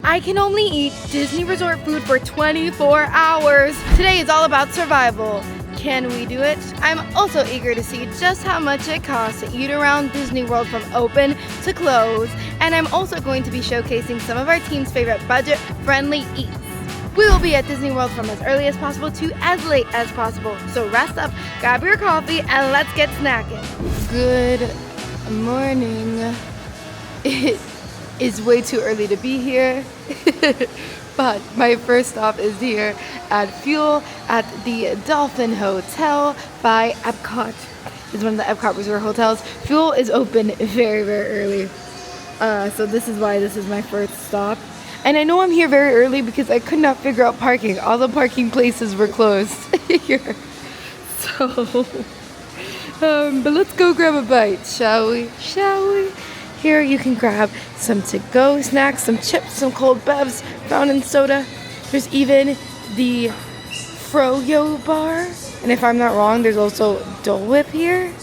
I can only eat Disney Resort food for 24 hours. Today is all about survival. Can we do it? I'm also eager to see just how much it costs to eat around Disney World from open to close. And I'm also going to be showcasing some of our team's favorite budget-friendly eats. We will be at Disney World from as early as possible to as late as possible. So rest up, grab your coffee, and let's get snacking. Good morning. It is way too early to be here. But my first stop is here at Fuel at the Dolphin Hotel by Epcot. It's one of the Epcot Resort hotels. Fuel is open very, very early. So this is why this is my first stop. And I know I'm here very early because I could not figure out parking. All the parking places were closed here. So, but let's go grab a bite, shall we? Shall we? Here you can grab some to-go snacks, some chips, some cold bevs, fountain soda. There's even the Froyo bar. And if I'm not wrong, there's also Dole Whip here,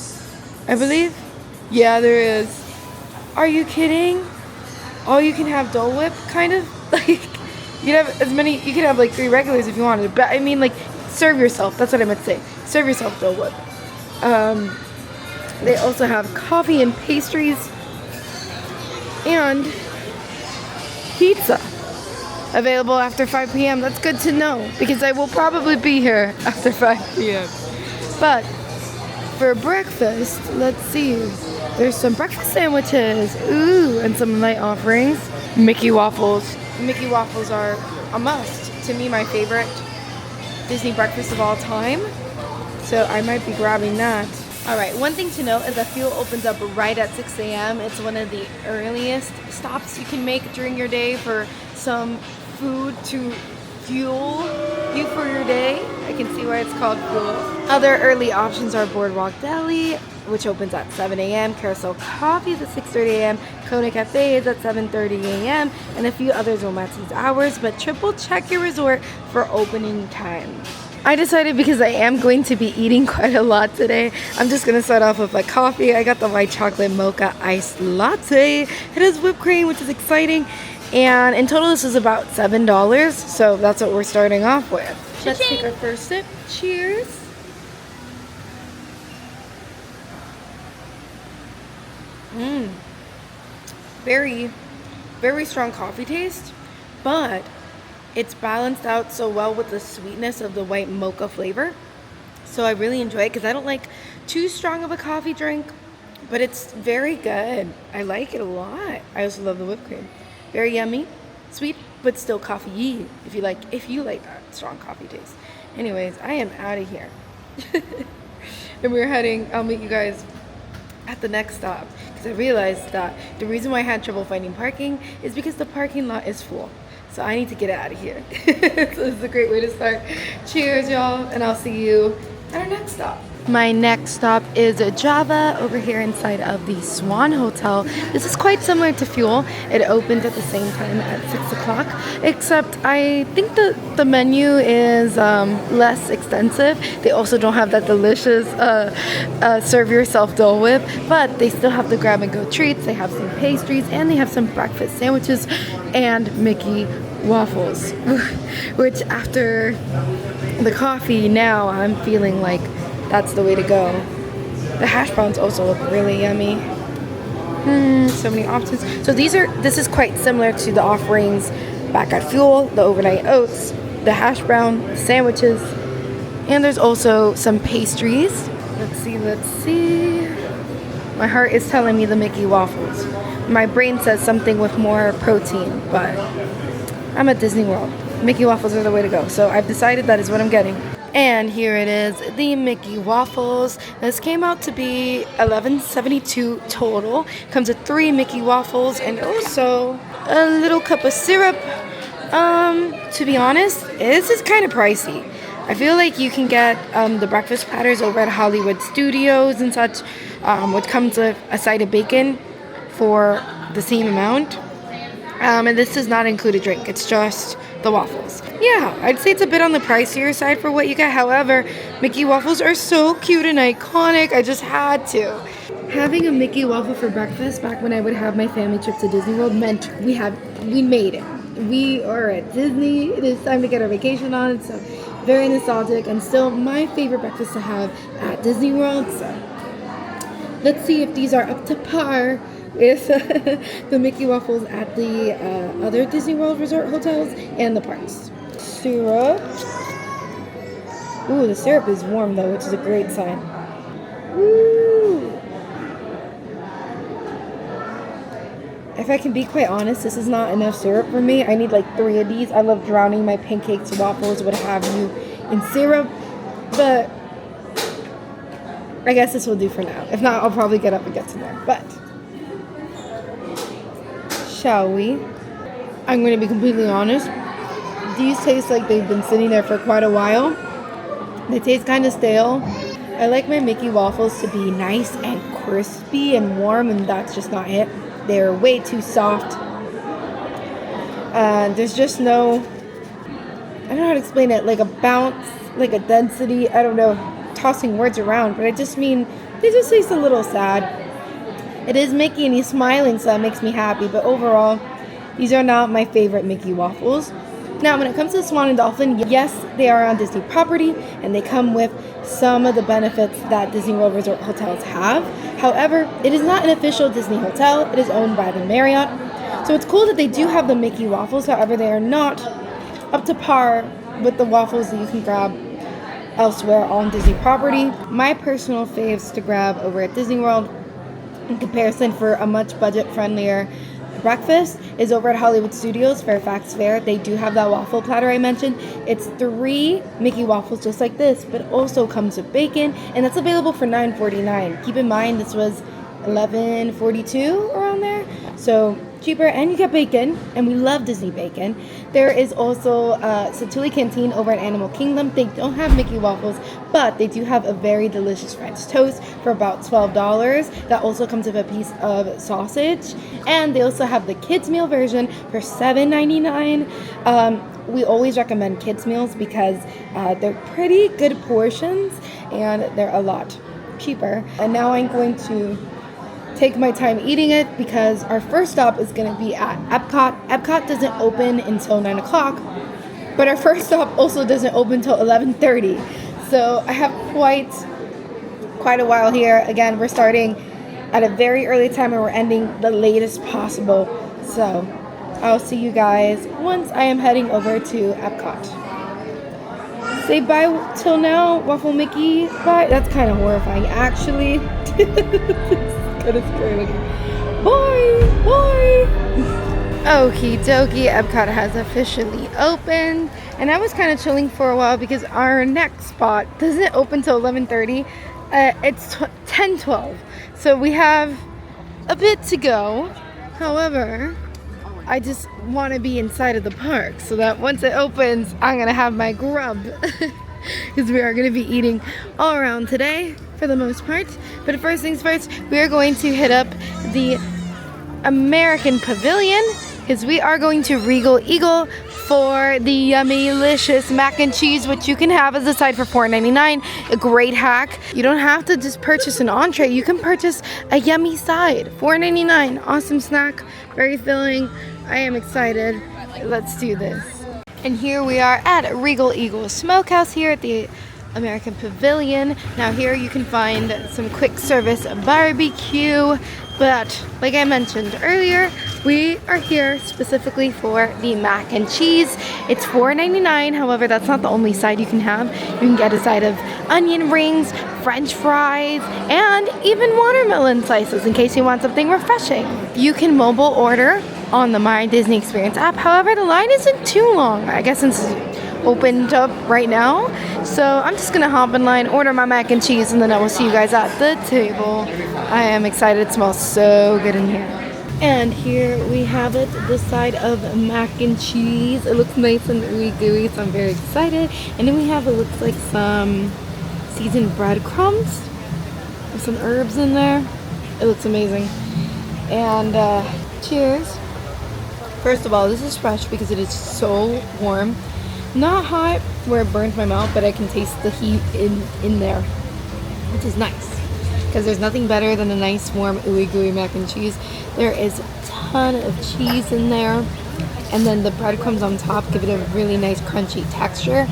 I believe. Yeah, there is. Are you kidding? Oh, you can have Dole Whip, kind of? Like, you can have as many, you can have like 3 regulars if you wanted. But I mean, like, serve yourself. That's what I meant to say. Serve yourself Dole Whip. They also have coffee and pastries. And pizza available after 5 p.m. That's good to know because I will probably be here after 5 p.m. But for breakfast, let's see. There's some breakfast sandwiches. Ooh, and some light offerings. Mickey waffles. Mickey waffles are a must. To me, my favorite Disney breakfast of all time. So I might be grabbing that. Alright, one thing to note is that Fuel opens up right at 6 a.m. It's one of the earliest stops you can make during your day for some food to fuel you for your day. I can see why it's called Fuel. Other early options are Boardwalk Deli, which opens at 7 a.m. Carousel Coffee is at 6:30 a.m. Kona Cafe is at 7:30 a.m. And a few others will match these hours, but triple check your resort for opening times. I decided because I am going to be eating quite a lot today, I'm just going to start off with my coffee. I got the white chocolate mocha iced latte. It has whipped cream, which is exciting. And in total, this is about $7. So that's what we're starting off with. Let's take our first sip. Cheers. Very, very strong coffee taste, but it's balanced out so well with the sweetness of the white mocha flavor. So I really enjoy it because I don't like too strong of a coffee drink, but it's very good. I like it a lot. I also love the whipped cream. Very yummy, sweet, but still coffee-y if you like that strong coffee taste. Anyways, I am out of here. And we're heading, I'll meet you guys at the next stop because I realized that the reason why I had trouble finding parking is because the parking lot is full. So I need to get out of here. So this is a great way to start. Cheers, y'all, and I'll see you at our next stop. My next stop is Java over here inside of the Swan Hotel. This is quite similar to Fuel. It opened at the same time at 6 o'clock, except I think the menu is less extensive. They also don't have that delicious serve yourself Dole Whip, but they still have the grab and go treats. They have some pastries and they have some breakfast sandwiches and Mickey waffles, which after the coffee now I'm feeling like that's the way to go. The hash browns also look really yummy. So many options. So this is quite similar to the offerings back at Fuel, the overnight oats, the hash brown sandwiches, and there's also some pastries. Let's see. My heart is telling me the Mickey waffles. My brain says something with more protein, but I'm at Disney World. Mickey waffles are the way to go. So I've decided that is what I'm getting. And here it is, the Mickey waffles. This came out to be $11.72 total. Comes with 3 Mickey waffles and also a little cup of syrup. To be honest, this is kind of pricey. I feel like you can get the breakfast platters over at Hollywood Studios and such, which comes with a side of bacon for the same amount. And this does not include a drink. It's just the waffles. Yeah, I'd say it's a bit on the pricier side for what you get. However, Mickey waffles are so cute and iconic. I just had to. Having a Mickey waffle for breakfast back when I would have my family trip to Disney World meant we made it. we are at Disney. It is time to get our vacation on. So very nostalgic and still my favorite breakfast to have at Disney World. So let's see if these are up to par with the Mickey waffles at the other Disney World resort hotels and the parks. Syrup. Ooh, the syrup is warm though, which is a great sign. Woo! If I can be quite honest, this is not enough syrup for me. I need like 3 of these. I love drowning my pancakes, waffles, what have you, in syrup. But I guess this will do for now. If not, I'll probably get up and get some more. But shall we? I'm going to be completely honest. These taste like they've been sitting there for quite a while. They taste kind of stale. I like my Mickey waffles to be nice and crispy and warm, and that's just not it. They're way too soft. There's just no, I don't know how to explain it, like a bounce, like a density. I don't know, tossing words around, but I just mean they just taste a little sad. It is Mickey and he's smiling, so that makes me happy, but overall, these are not my favorite Mickey waffles. Now, when it comes to Swan and Dolphin, yes, they are on Disney property, and they come with some of the benefits that Disney World Resort hotels have. However, it is not an official Disney hotel. It is owned by the Marriott. So it's cool that they do have the Mickey waffles. However, they are not up to par with the waffles that you can grab elsewhere on Disney property. My personal faves to grab over at Disney World in comparison for a much budget-friendlier breakfast is over at Hollywood Studios, Fairfax Fair. They do have that waffle platter I mentioned. It's 3 Mickey waffles just like this, but also comes with bacon, and that's available for $9.49. Keep in mind this was $11.42 around there, so cheaper, and you get bacon, and we love Disney bacon. There is also Satuli Canteen over at Animal Kingdom. They don't have Mickey waffles, but they do have a very delicious French toast for about $12. That also comes with a piece of sausage, and they also have the kids meal version for $7.99. We always recommend kids meals because they're pretty good portions and they're a lot cheaper. And now I'm going to take my time eating it because our first stop is going to be at Epcot. Epcot doesn't open until 9 o'clock, but our first stop also doesn't open until 11:30. So I have quite a while here. Again, we're starting at a very early time and we're ending the latest possible. So I'll see you guys once I am heading over to Epcot. Say bye till now, Waffle Mickey. Bye. That's kind of horrifying, actually. That is scary. Bye! Bye! Okie dokie, Epcot has officially opened. And I was kind of chilling for a while because our next spot doesn't open till 11:30. It's 10:12. So we have a bit to go. However, I just want to be inside of the park so that once it opens, I'm going to have my grub. Because we are going to be eating all around today for the most part. But first things first, we are going to hit up the American Pavilion because we are going to Regal Eagle for the yummy, delicious mac and cheese, which you can have as a side for $4.99. A great hack. You don't have to just purchase an entree. You can purchase a yummy side. $4.99. Awesome snack. Very filling. I am excited. Let's do this. And here we are at Regal Eagle Smokehouse here at the American Pavilion. Now here you can find some quick service barbecue, but like I mentioned earlier, we are here specifically for the mac and cheese. It's $4.99. However, that's not the only side you can have. You can get a side of onion rings, French fries, and even watermelon slices in case you want something refreshing. You can mobile order on the My Disney Experience app. However, the line isn't too long. I guess since it's opened up right now. So I'm just gonna hop in line, order my mac and cheese, and then I will see you guys at the table. I am excited. It smells so good in here. And here we have it, the side of mac and cheese. It looks nice and ooey gooey, so I'm very excited. And then we have, it looks like some seasoned breadcrumbs with some herbs in there. It looks amazing. And cheers. First of all, this is fresh because it is so warm. Not hot where it burns my mouth, but I can taste the heat in there, which is nice. Because there's nothing better than a nice warm ooey gooey mac and cheese. There is a ton of cheese in there. and then the breadcrumbs on top give it a really nice crunchy texture.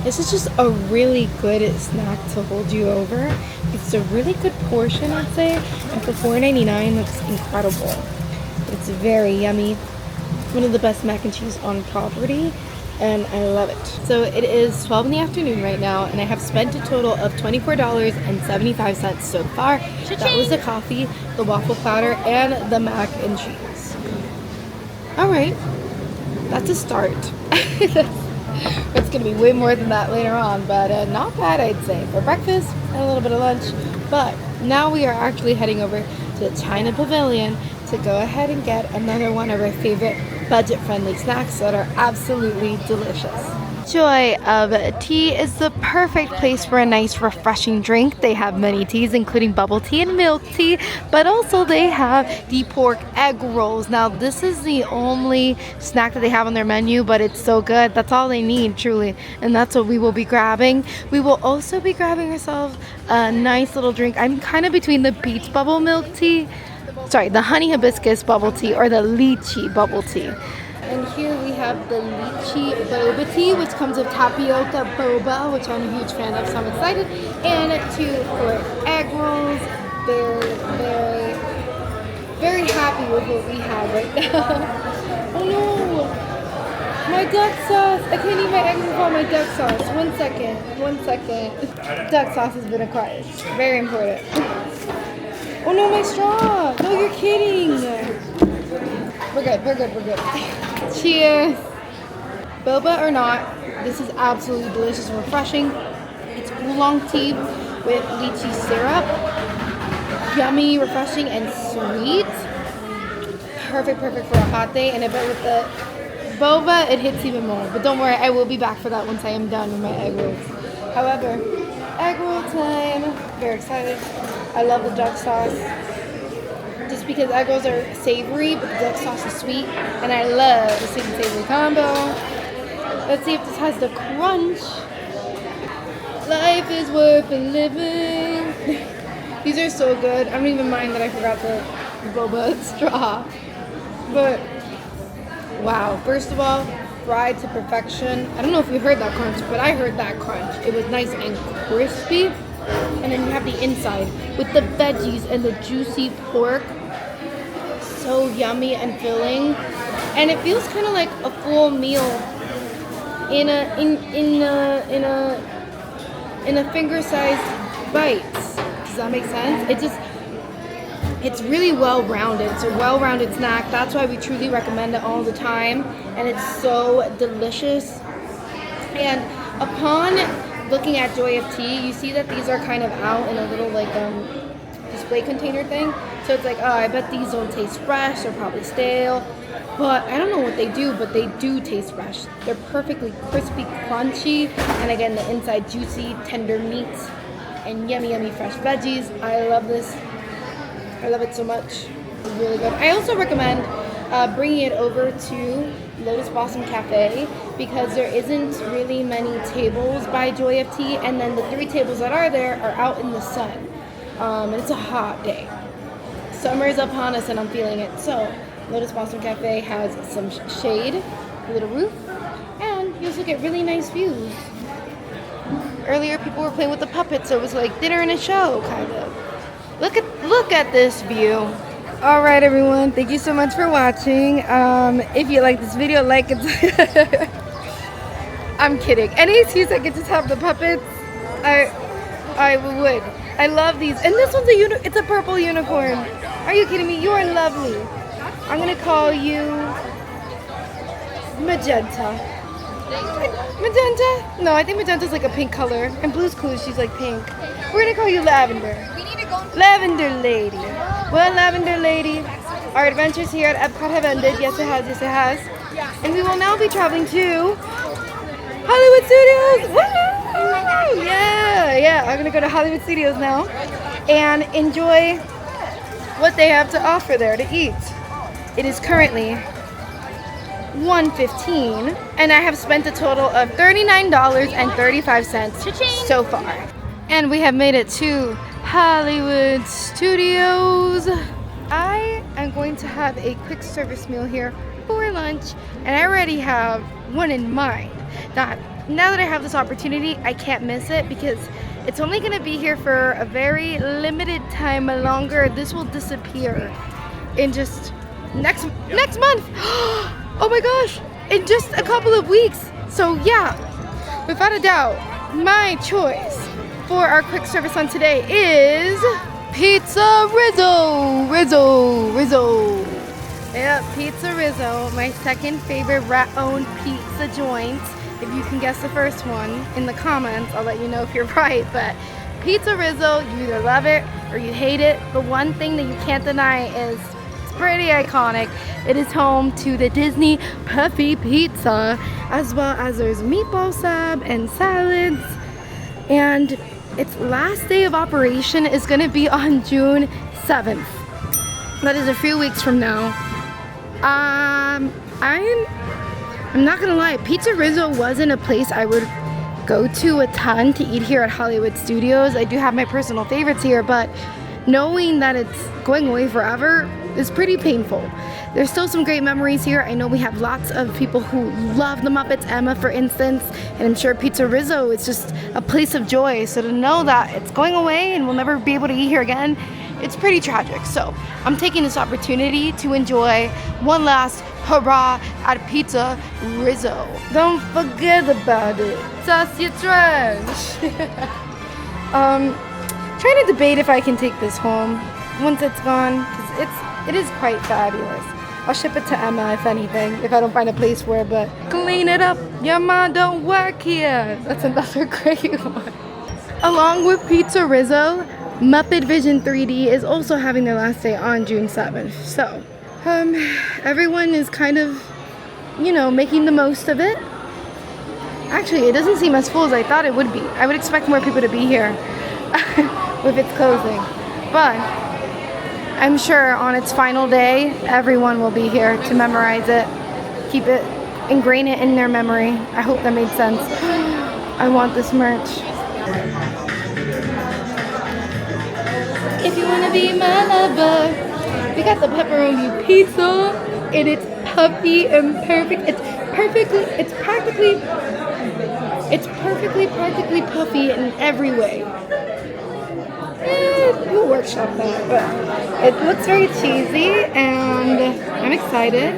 This is just a really good snack to hold you over. It's a really good portion, I'd say, and for $4.99, that's incredible. It's very yummy. One of the best mac and cheese on property, and I love it. So it is 12 in the afternoon right now, and I have spent a total of $24.75 so far. That was the coffee, the waffle platter, and the mac and cheese. All right, that's a start. It's gonna be way more than that later on, but not bad, I'd say, for breakfast and a little bit of lunch. But now we are actually heading over to the China Pavilion to go ahead and get another one of our favorite budget-friendly snacks that are absolutely delicious. Joy of Tea is the perfect place for a nice refreshing drink. They have many teas, including bubble tea and milk tea, but also they have the pork egg rolls. Now this is the only snack that they have on their menu, but it's so good. That's all they need, truly, and that's what we will be grabbing. We will also be grabbing ourselves a nice little drink. I'm kind of between the peach bubble milk tea, the honey hibiscus bubble tea, or the lychee bubble tea. And here we have the lychee boba tea, which comes with tapioca boba, which I'm a huge fan of, so I'm excited. And 2 pork egg rolls. Very happy with what we have right now. Oh no! My duck sauce! I can't eat my eggs without my duck sauce. One second. Duck sauce has been acquired. Very important. Oh no, my straw! No, you're kidding! We're good. Cheers! Boba or not, this is absolutely delicious and refreshing. It's oolong tea with lychee syrup. Yummy, refreshing, and sweet. Perfect for a hot day. And if it with the boba, it hits even more. But don't worry, I will be back for that once I am done with my egg rolls. However, egg roll time. Very excited. I love the duck sauce. Just because egg rolls are savory, but the duck sauce is sweet, and I love the sweet and savory combo. Let's see if this has the crunch. Life is worth living. These are so good. I don't even mind that I forgot the boba straw. But wow, first of all, fried to perfection. I don't know if you heard that crunch, but I heard that crunch. It was nice and crispy. And then you have the inside with the veggies and the juicy pork. So yummy and filling, and it feels kind of like a full meal in a finger-sized bites. Does that make sense? It's really well-rounded. It's a well-rounded snack. That's why we truly recommend it all the time, and it's so delicious. And upon looking at Joy of Tea, you see that these are kind of out in a little display container thing. So it's like, oh, I bet these don't taste fresh. They're probably stale. But I don't know what they do, but they do taste fresh. They're perfectly crispy, crunchy, and again, the inside juicy, tender meats, and yummy fresh veggies. I love this. I love it so much. It's really good. I also recommend bringing it over to Lotus Blossom Cafe because there isn't really many tables by Joy of Tea, and then the 3 tables that are there are out in the sun. And it's a hot day. Summer is upon us and I'm feeling it. So Lotus Blossom Cafe has some shade, a little roof, and you also get really nice views. Earlier people were playing with the puppets, so it was like dinner and a show, kind of. Look at this view. All right, everyone. Thank you so much for watching. If you like this video, like it. I'm kidding. Any excuse I could just have the puppets, I would. I love these. And this one's it's a purple unicorn. Are you kidding me? You are lovely. I'm gonna call you Magenta. Magenta? No, I think Magenta's like a pink color. And Blue's cool. She's like pink. We're gonna call you Lavender. Lavender Lady. Well, Lavender Lady, our adventures here at Epcot have ended. Yes, it has. Yes, it has. And we will now be traveling to Hollywood Studios. Woo! Yeah. I'm gonna go to Hollywood Studios now and enjoy what they have to offer there to eat. It is currently 1:15, and I have spent a total of $39.35 so far. And we have made it to Hollywood Studios. I am going to have a quick service meal here for lunch, and I already have one in mind. That now that I have this opportunity, I can't miss it because it's only gonna be here for a very limited time longer. This will disappear in just next month. Oh my gosh, in just a couple of weeks. So yeah, without a doubt, my choice for our quick service on today is Pizza Rizzo. Yeah, Pizza Rizzo, my second favorite rat-owned pizza joint. If you can guess the first one in the comments, I'll let you know if you're right. But Pizza Rizzo, you either love it or you hate it. The one thing that you can't deny is it's pretty iconic. It is home to the Disney Puffy Pizza, as well as there's meatball sub and salads. And its last day of operation is going to be on June 7th. That is a few weeks from now. I'm not gonna lie, Pizza Rizzo wasn't a place I would go to a ton to eat here at Hollywood Studios. I do have my personal favorites here, but knowing that it's going away forever is pretty painful. There's still some great memories here. I know we have lots of people who love the Muppets, Emma for instance, and I'm sure Pizza Rizzo is just a place of joy. So to know that it's going away and we'll never be able to eat here again, it's pretty tragic. So I'm taking this opportunity to enjoy one last hurrah at Pizza Rizzo. Don't forget about it. Toss your trash. Trying to debate if I can take this home once it's gone, because it is quite fabulous. I'll ship it to Emma if anything, if I don't find a place for it, but clean it up. Your mom don't work here. That's another great one. Along with Pizza Rizzo, Muppet Vision 3D is also having their last day on June 7th. So, everyone is kind of, making the most of it. Actually, it doesn't seem as full as I thought it would be. I would expect more people to be here with its closing. But I'm sure on its final day, everyone will be here to memorize it, keep it, ingrain it in their memory. I hope that made sense. I want this merch. If you want to be my lover, we got the pepperoni pizza, and it's puffy and perfect. It's practically puffy in every way. We'll workshop that, but it looks very cheesy, and I'm excited.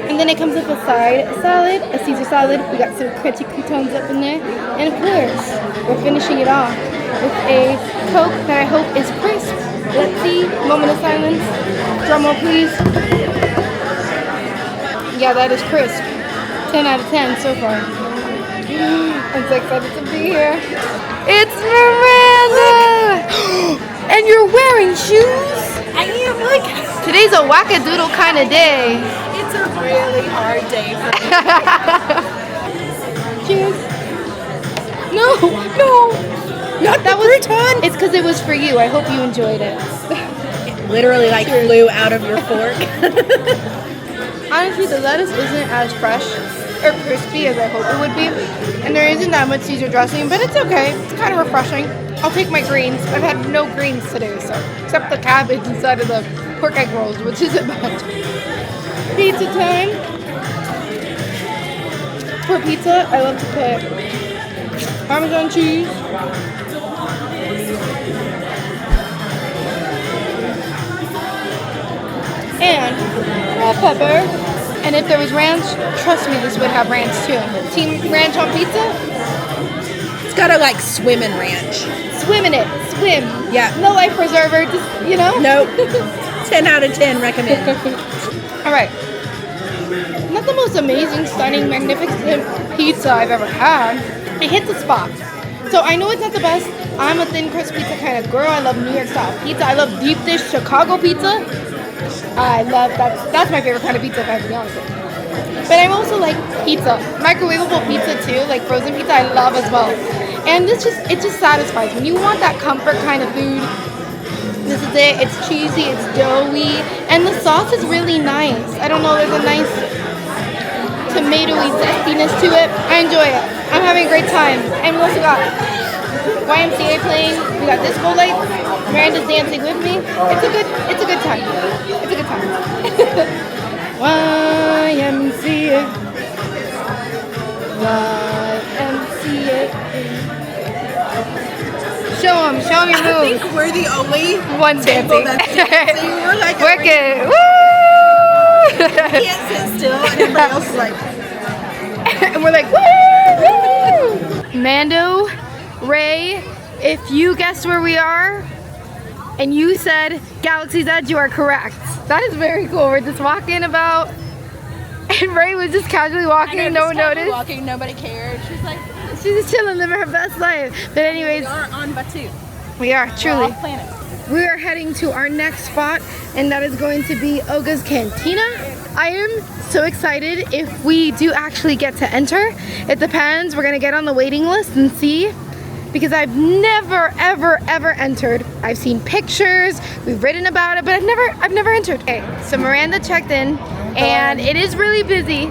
And then it comes with a side salad, a Caesar salad. We got some crunchy croutons up in there, and of course, we're finishing it off with a Coke that I hope is crisp. Let's see. Moment of silence. Drum roll, please. Yeah, that is crisp. 10 out of 10 so far. I'm so excited to be here. It's Miranda! And you're wearing shoes? I am. Look. Today's a wackadoodle kind of day. It's a really hard day for me. Cheers. No. Not that crouton. It's because it was for you. I hope you enjoyed it. It literally flew out of your fork. Honestly, the lettuce isn't as fresh or crispy as I hope it would be. And there isn't that much Caesar dressing, but it's okay. It's kind of refreshing. I'll take my greens. I've had no greens today, so except the cabbage inside of the pork egg rolls, which isn't bad. Pizza time. For pizza, I love to put Parmesan cheese, and red pepper. And if there was ranch, trust me, this would have ranch too. Team ranch on pizza? It's gotta swim in ranch. Swim in it. Swim. Yeah. No life preserver, just, Nope. 10 out of 10 recommend. All right. Not the most amazing, stunning, magnificent pizza I've ever had. It hits a spot. So I know it's not the best. I'm a thin crust pizza kind of girl. I love New York style pizza. I love deep dish Chicago pizza. I love that's my favorite kind of pizza if I have to be honest with you. But I'm also like pizza. Microwavable pizza too, like frozen pizza I love as well. And it just satisfies. When you want that comfort kind of food, this is it. It's cheesy, it's doughy, and the sauce is really nice. I don't know, there's a nice tomatoey zestiness to it. I enjoy it. I'm having a great time. And we also got YMCA playing. We got disco lights. Miranda's dancing with me. It's a good time. It's a good time. YMCA. YMCA. Show them your I moves. think we're the only One table dancing. that's dancing. We're like Wicked. Woo! can't sit still, and everybody else is like, And we're like, woo! Mando, Ray, if you guessed where we are and you said Galaxy's Edge, you are correct. That is very cool. We're just walking about, and Ray was just casually walking, no one noticed. Walking, nobody cared. She's like, She's just chilling, living her best life. But anyways, we are on Batu. we are truly. Off planet. We are heading to our next spot, and that is going to be Oga's Cantina. I am so excited if we do actually get to enter. It depends. We're gonna get on the waiting list and see, because I've never, ever, ever entered. I've seen pictures, we've written about it, but I've never entered. Okay, so Miranda checked in, and it is really busy.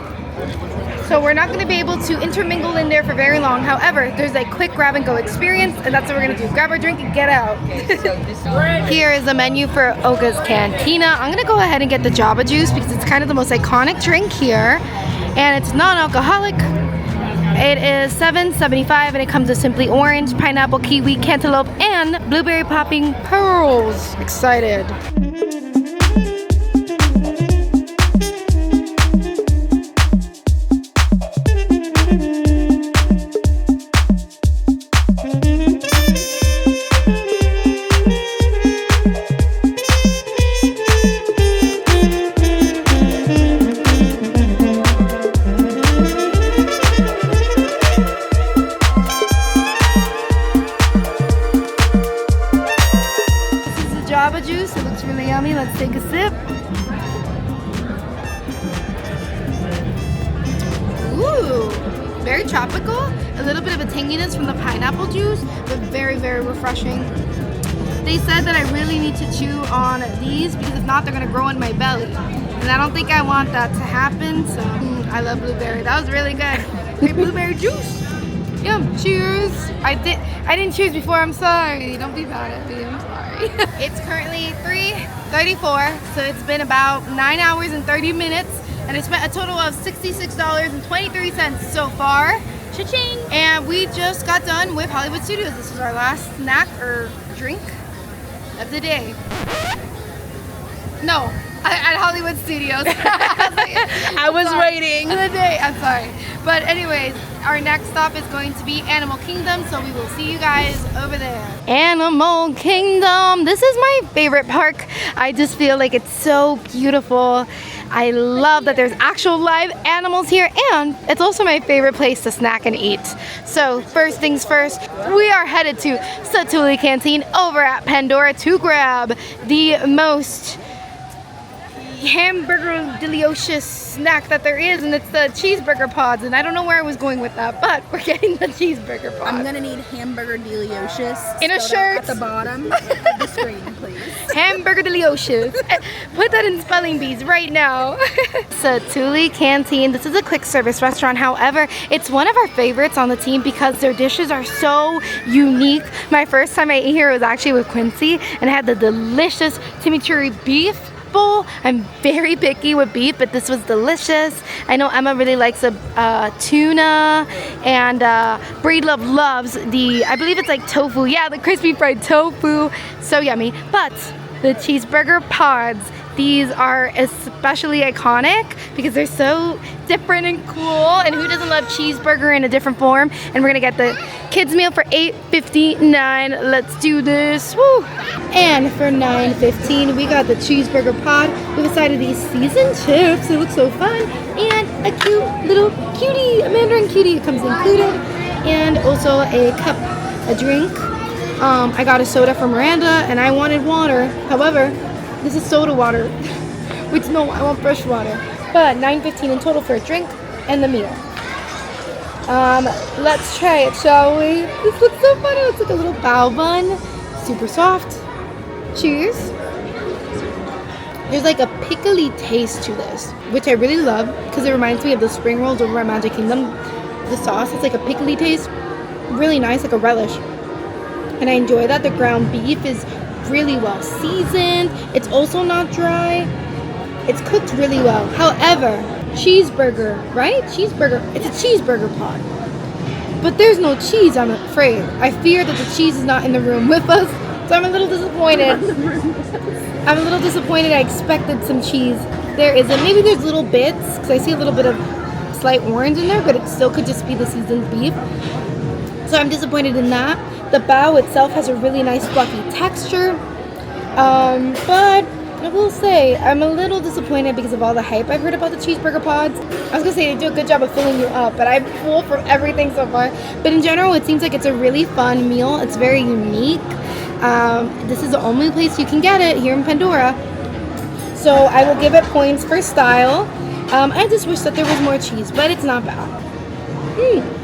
So we're not going to be able to intermingle in there for very long. However, there's a quick grab and go experience, and that's what we're going to do. Grab our drink and get out. Here is the menu for Oga's Cantina. I'm going to go ahead and get the Java Juice because it's kind of the most iconic drink here. And it's non-alcoholic. It is $7.75 and it comes with simply orange, pineapple, kiwi, cantaloupe, and blueberry popping pearls. Excited. Java juice, it looks really yummy. Let's take a sip. Ooh, very tropical. A little bit of a tanginess from the pineapple juice, but very, very refreshing. They said that I really need to chew on these because if not, they're gonna grow in my belly. And I don't think I want that to happen, so I love blueberry. That was really good. Great blueberry juice. Yum, cheers. I didn't cheers before, I'm sorry. Don't be mad at me, I'm sorry. It's currently 3:34, so it's been about 9 hours and 30 minutes, and I spent a total of $66.23 so far. Cha-ching! And we just got done with Hollywood Studios. This is our last snack or drink of the day. No, at Hollywood Studios. I was waiting. For the day, I'm sorry. But anyways, our next stop is going to be Animal Kingdom, so we will see you guys over there. Animal Kingdom. This is my favorite park. I just feel like it's so beautiful. I love that there's actual live animals here, and it's also my favorite place to snack and eat. So first things first, we are headed to Satuli Canteen over at Pandora to grab the most hamburger delicious snack that there is, and it's the cheeseburger pods, and I don't know where I was going with that, but we're getting the cheeseburger pods. I'm gonna need hamburger delicious In a shirt. at the bottom of the screen, please. Hamburger delicious. Put that in spelling bees right now. Satuli Canteen. This is a quick service restaurant. However, it's one of our favorites on the team because their dishes are so unique. My first time I ate here was actually with Quincy, and I had the delicious chimichurri beef bowl. I'm very picky with beef, but this was delicious. I know Emma really likes a tuna, and Breedlove loves the, I believe it's like tofu. Yeah, the crispy fried tofu. So yummy. But the cheeseburger pods, these are especially iconic because they're so different and cool, and who doesn't love cheeseburger in a different form? And we're gonna get the kids meal for $8.59. Let's do this. Woo! And for $9.15 we got the cheeseburger pod with a side of these seasoned chips. It looks so fun, and a cute little cutie, a mandarin cutie comes included, and also a cup, a drink. I got a soda for Miranda, and I wanted water. However, this is soda water, which no, I want fresh water. But $9.15 in total for a drink and the meal. Let's try it, shall we? This looks so funny. It looks like a little bao bun, super soft. Cheers. There's like a pickly taste to this, which I really love because it reminds me of the spring rolls over at Magic Kingdom. The sauce is like a pickly taste, really nice, like a relish. And I enjoy that the ground beef is really well seasoned. It's also not dry. It's cooked really well. However, cheeseburger, right? Cheeseburger. It's a cheeseburger pod. But there's no cheese, I'm afraid. I fear that the cheese is not in the room with us. So I'm a little disappointed. I'm a little disappointed. I expected some cheese. There isn't. Maybe there's little bits, because I see a little bit of slight orange in there, but it still could just be the seasoned beef. So I'm disappointed in that. The bao itself has a really nice fluffy texture. But I will say, I'm a little disappointed because of all the hype I've heard about the cheeseburger pods. I was gonna say they do a good job of filling you up, but I'm full from everything so far. But in general, it seems like it's a really fun meal. It's very unique. This is the only place you can get it here in Pandora. So I will give it points for style. I just wish that there was more cheese, but it's not bad.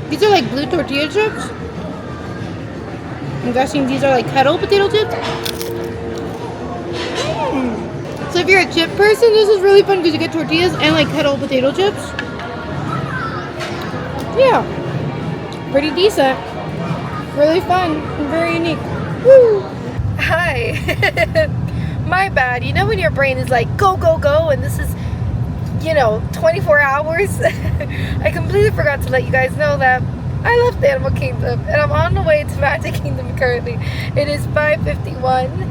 These are like blue tortilla chips. I'm guessing these are like kettle potato chips. So if you're a chip person, this is really fun because you get tortillas and like kettle potato chips. Yeah, pretty decent. Really fun and very unique. Woo! Hi. My bad. You know when your brain is like go, go, go, and this is, 24 hours? I completely forgot to let you guys know that I left Animal Kingdom and I'm on the way to Magic Kingdom currently. It is 5:51.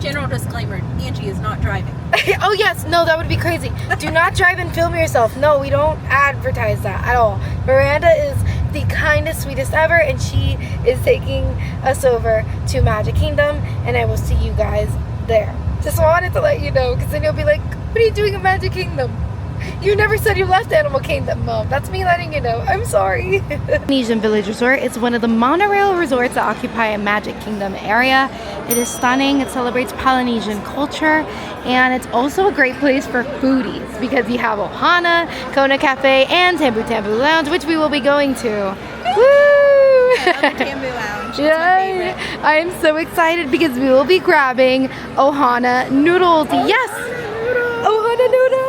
General disclaimer, Angie is not driving. Oh yes, no, that would be crazy. Do not drive and film yourself. No, we don't advertise that at all. Miranda is the kindest, sweetest ever, and she is taking us over to Magic Kingdom, and I will see you guys there. Just wanted to let you know, because then you'll be like, what are you doing in Magic Kingdom? You never said you left Animal Kingdom, Mom. That's me letting you know. I'm sorry. Polynesian Village Resort is one of the monorail resorts that occupy a Magic Kingdom area. It is stunning. It celebrates Polynesian culture, and it's also a great place for foodies because you have Ohana, Kona Cafe, and Tambu Tambu Lounge, which we will be going to. Woo! I love the Tambu Lounge. It's my favorite. I am so excited because we will be grabbing Ohana noodles. Yes! Ohana noodles!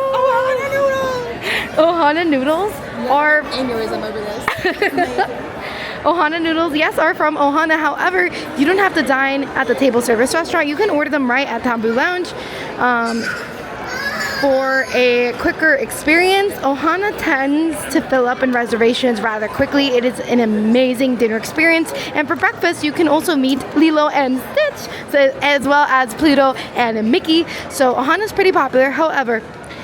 Ohana noodles are aneurysm over this. Ohana noodles, yes, are from Ohana. However, you don't have to dine at the table service restaurant. You can order them right at Tambu Lounge for a quicker experience. Ohana tends to fill up in reservations rather quickly. It is an amazing dinner experience. And for breakfast, you can also meet Lilo and Stitch, as well as Pluto and Mickey. So Ohana's pretty popular. However,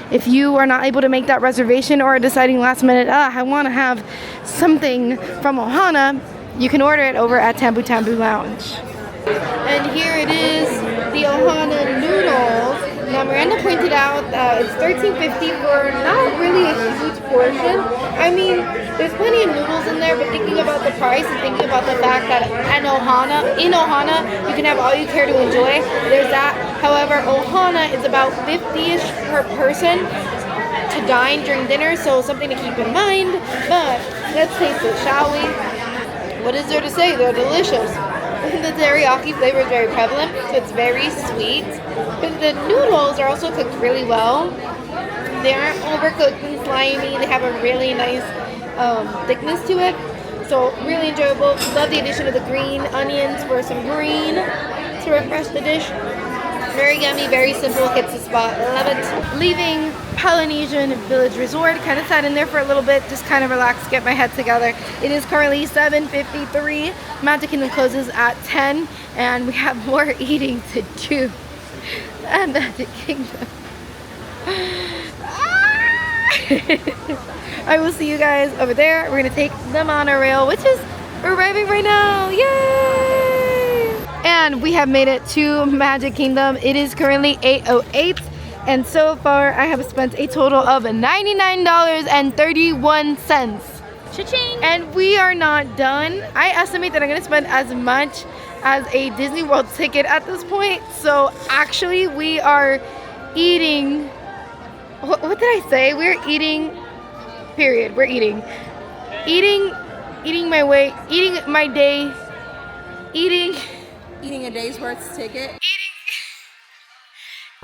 if you are not able to make that reservation or are deciding last minute, I want to have something from Ohana, you can order it over at Tambu Tambu Lounge. And here it is, the Ohana noodles. Now Miranda pointed out that it's $13.50 for not really a huge portion. I mean, there's plenty of noodles in there, but thinking about the price and thinking about the fact that in Ohana, you can have all you care to enjoy, there's that. However, Ohana is about $50-ish per person to dine during dinner, so something to keep in mind. But let's taste it, shall we? What is there to say? They're delicious. The teriyaki flavor is very prevalent, so it's very sweet. But the noodles are also cooked really well. They aren't overcooked and slimy. They have a really nice thickness to it. So really enjoyable. Love the addition of the green onions for some green to refresh the dish. Very yummy, very simple, hits the spot. Love it. Leaving Polynesian Village Resort, kind of sat in there for a little bit, just kind of relax, get my head together. It is currently 7:53. Magic Kingdom closes at 10, and we have more eating to do at Magic Kingdom. I will see you guys over there. We're gonna take the monorail, which is arriving right now. Yay! And we have made it to Magic Kingdom. It is currently 8:08, and so far I have spent a total of $99.31. Cha-ching! And we are not done. I estimate that I'm gonna spend as much as a Disney World ticket at this point. So actually we are eating, what did I say? We're eating, period. We're eating my way, eating my day, eating Eating a day's worth ticket.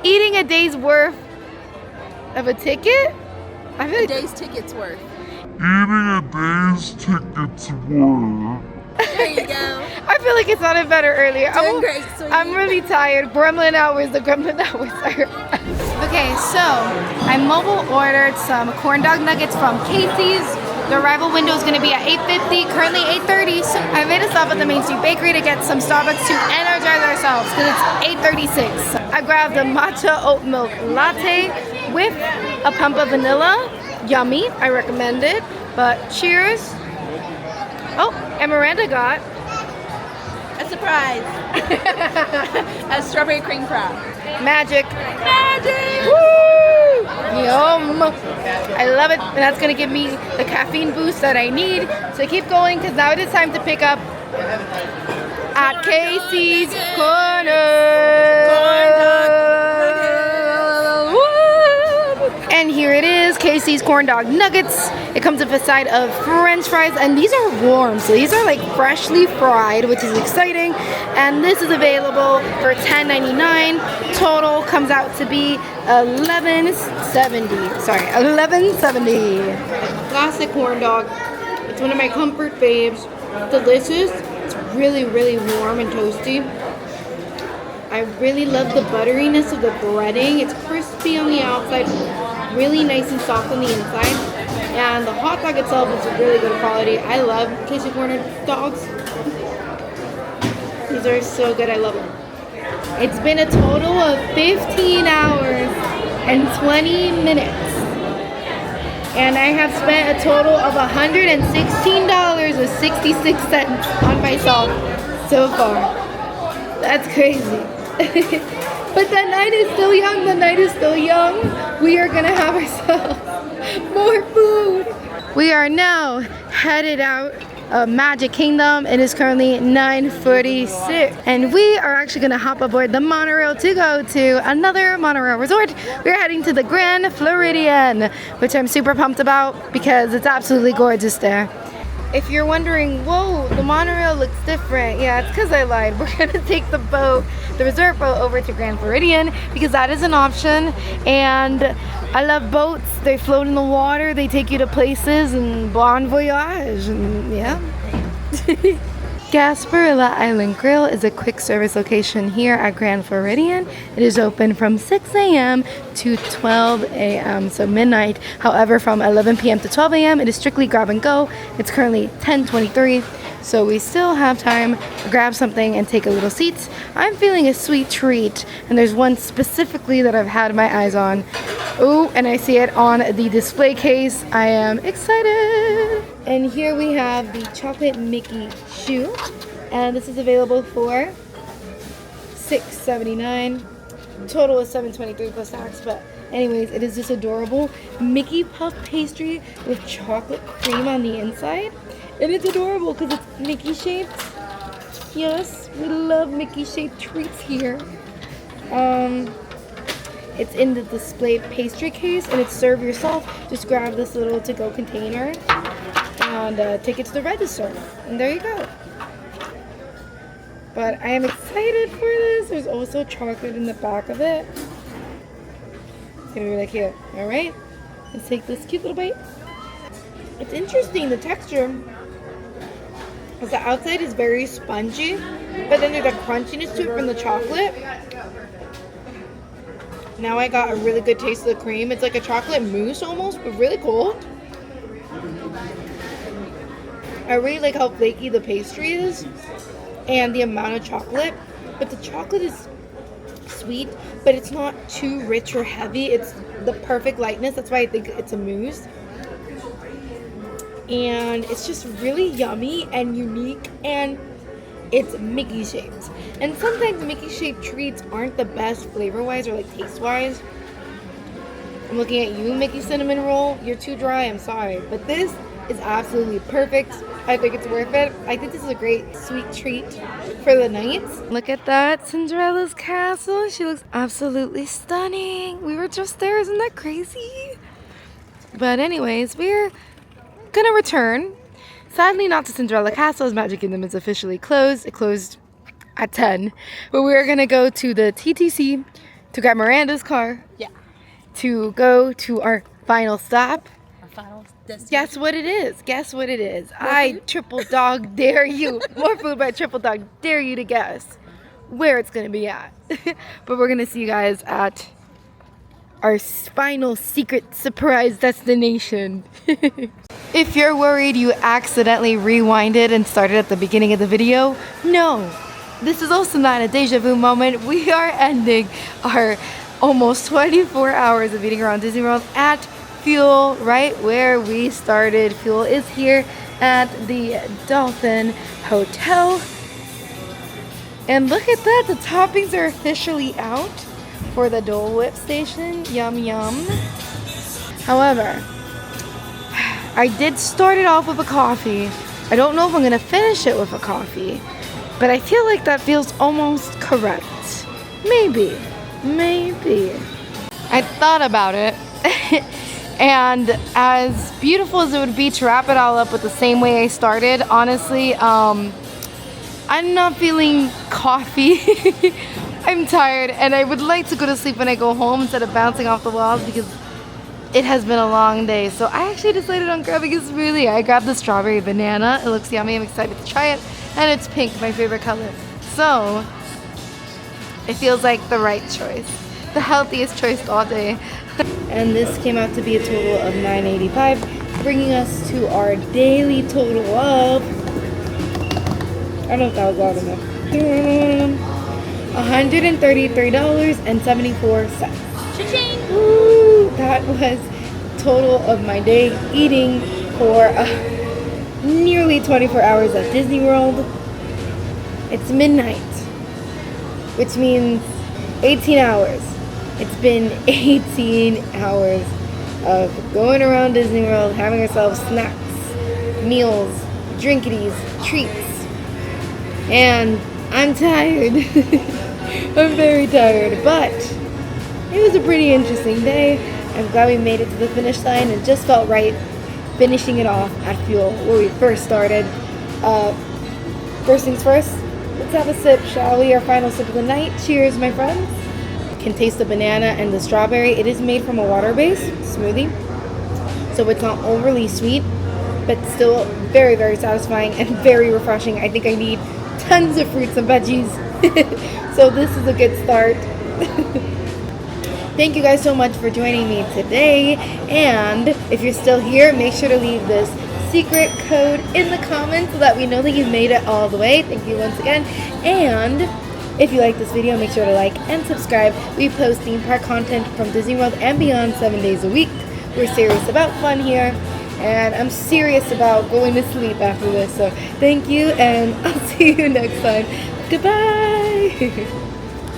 Eating a day's worth of a ticket? I feel A like day's ticket's worth. Eating a day's tickets worth. There you go. I feel like it sounded better earlier. Doing great, sweetie. I'm really tired. Gremlin hours, the gremlin hours are Okay, so I mobile ordered some corn dog nuggets from Casey's. The arrival window is going to be at 8:50, currently 8:30. So I made a stop at the Main Street Bakery to get some Starbucks to energize ourselves because it's 8:36. I grabbed a matcha oat milk latte with a pump of vanilla. Yummy, I recommend it. But cheers. Oh, and Miranda got A surprise. A strawberry cream frap. magic. Magic! Woo! Yum! I love it, and that's gonna give me the caffeine boost that I need. So keep going, because now it is time to pick up at Casey's Corner. And here it is, Casey's corn dog nuggets. It comes with a side of French fries, and these are warm, so these are like freshly fried, which is exciting. And this is available for $10.99. Total comes out to be $11.70. Sorry, $11.70. Classic corn dog. It's one of my comfort faves. Delicious. It's really, really warm and toasty. I really love the butteriness of the breading. It's crispy on the outside, really nice and soft on the inside. And the hot dog itself is really good quality. I love Casey Corner dogs. These are so good. I love them. It's been a total of 15 hours and 20 minutes. And I have spent a total of $116.66 on myself so far. That's crazy. But the night is still young. The night is still young. We are gonna have ourselves more food. We are now headed out of Magic Kingdom. It is currently 9:46, and we are actually gonna hop aboard the monorail to go to another monorail resort. We're heading to the Grand Floridian, which I'm super pumped about because it's absolutely gorgeous there. If you're wondering, whoa, the monorail looks different. Yeah, it's because I lied. We're gonna take the boat, the resort boat, over to Grand Floridian because that is an option. And I love boats. They float in the water. They take you to places and bon voyage. And yeah. Gasparilla Island Grill is a quick service location here at Grand Floridian. It is open from 6 a.m. to 12 a.m. so midnight. However, from 11 p.m. to 12 a.m. it is strictly grab and go. It's currently 10:23, so we still have time to grab something and take a little seat. I'm feeling a sweet treat, and there's one specifically that I've had my eyes on. Oh, and I see it on the display case. I am excited. And here we have the chocolate Mickey shoe, and this is available for $6.79. Total is $7.23 plus tax, but anyways, it is this adorable Mickey puff pastry with chocolate cream on the inside. And it's adorable because it's Mickey shaped. Yes, we love Mickey shaped treats here. It's in the displayed pastry case, and it's serve yourself. Just grab this little to-go container and take it to the register, and there you go. But I am excited for this. There's also chocolate in the back of it. It's gonna be really cute. All right, let's take this cute little bite. It's interesting, the texture, because the outside is very spongy, but then there's a crunchiness to it from the chocolate. Now I got a really good taste of the cream. It's like a chocolate mousse almost, but really cold. I really like how flaky the pastry is and the amount of chocolate. But the chocolate is sweet, but it's not too rich or heavy. It's the perfect lightness. That's why I think it's a mousse. And it's just really yummy and unique, and it's Mickey shaped. And sometimes Mickey shaped treats aren't the best flavor wise or like taste wise. I'm looking at you, Mickey cinnamon roll. You're too dry, I'm sorry. But this is absolutely perfect. I think it's worth it. I think this is a great sweet treat for the night. Look at that, Cinderella's castle. She looks absolutely stunning. We were just there, isn't that crazy? But anyways, we're gonna return. Sadly not to Cinderella Castle, as Magic Kingdom is officially closed. It closed at 10. But we're gonna go to the TTC to grab Miranda's car. Yeah. To go to our final stop. Our final destination. Guess what it is? Guess what it is? I triple dog dare you. More food, but I triple dog dare you to guess where it's gonna be at. But we're gonna see you guys at our final secret surprise destination. If you're worried you accidentally rewinded and started at the beginning of the video, no. This is also not a deja vu moment. We are ending our almost 24 hours of eating around Disney World at Fuel, right where we started. Fuel is here at the Dolphin Hotel. And look at that, the toppings are officially out for the Dole Whip station. Yum, yum. However, I did start it off with a coffee. I don't know if I'm gonna finish it with a coffee, but I feel like that feels almost correct. Maybe. I thought about it, and as beautiful as it would be to wrap it all up with the same way I started, honestly, I'm not feeling coffee. I'm tired, and I would like to go to sleep when I go home instead of bouncing off the walls because it has been a long day. So I actually decided on grabbing a smoothie. I grabbed the strawberry banana. It looks yummy. I'm excited to try it. And it's pink, my favorite color. So it feels like the right choice. The healthiest choice all day. And this came out to be a total of $9.85, bringing us to our daily total of, I don't know if that was loud enough, $133.74. Cha-ching! Ooh, that was total of my day eating for nearly 24 hours at Disney World. It's midnight, which means 18 hours. It's been 18 hours of going around Disney World, having ourselves snacks, meals, drinkities, treats, and I'm tired. I'm very tired, but it was a pretty interesting day. I'm glad we made it to the finish line. It just felt right finishing it off at Fuel where we first started. First things first, let's have a sip, shall we? Our final sip of the night. Cheers, my friends. Can taste the banana and the strawberry. It is made from a water-based smoothie, so it's not overly sweet, but still very, very satisfying and very refreshing. I think I need tons of fruits and veggies. So this is a good start. Thank you guys so much for joining me today, and if you're still here, make sure to leave this secret code in the comments so that we know that you've made it all the way. Thank you once again, and if you like this video, make sure to like and subscribe. We post theme park content from Disney World and beyond 7 days a week. We're serious about fun here, and I'm serious about going to sleep after this, so thank you, and I'll see you next time. Goodbye.